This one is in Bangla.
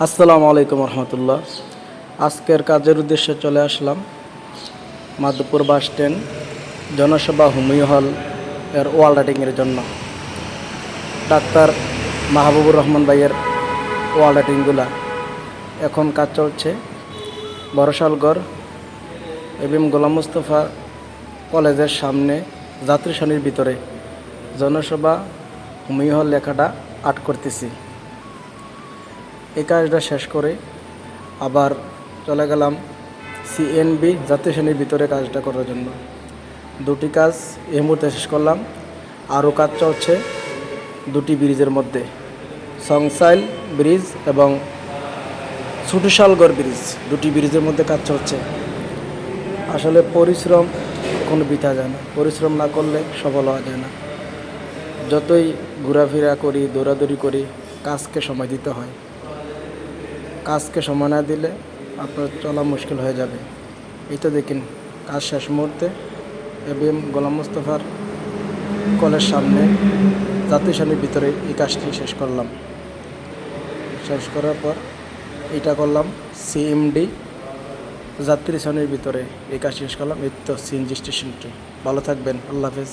আসসালামু আলাইকুম রহমতুল্লাহ। আজকের কাজের উদ্দেশ্যে চলে আসলাম মাধবপুর বাস স্ট্যান্ড জনসভা হুমিও হল এর ওয়াল রাইটিংয়ের জন্য। ডাক্তার মাহবুবুর রহমান ভাইয়ের ওয়াল রাইটিংগুলা এখন কাজ চলছে। বরশালগড় এবিএম গোলাম মুস্তফা কলেজের সামনে যাত্রী সারির ভিতরে জনসভা হুমিও হল লেখাটা আর্ট করতেছি। এই কাজটা শেষ করে আবার চলে গেলাম সিএনবি যাত্রী শ্রেণীর ভিতরে কাজটা করার জন্য। দুটি কাজ এই মুহূর্তে শেষ করলাম। আরও কাজ চলছে দুটি ব্রিজের মধ্যে, সংসাইল ব্রিজ এবং ছুটুশালগড় ব্রিজ, দুটি ব্রিজের মধ্যে কাজ চলছে। আসলে পরিশ্রম কোনো বৃথা যায় না, পরিশ্রম না করলে সফল হওয়া যায় না। যতই ঘোরাফেরা করি, দৌড়াদৌড়ি করি, কাজকে সময় দিতে হয়। কাজকে সময় না দিলে আপনার চলা মুশকিল হয়ে যাবে। এই তো দেখেন কাজ শেষ মুহূর্তে এবিএম গোলাম মুস্তফার কলের সামনে যাত্রী সারির ভিতরে এই কাজটি শেষ করলাম। শেষ করার পর এটা করলাম সিএমডি যাত্রী সারির ভিতরে এই কাজ শেষ করলাম। এই তো সিএনজি স্টেশনটি। ভালো থাকবেন, আল্লাহ হাফেজ।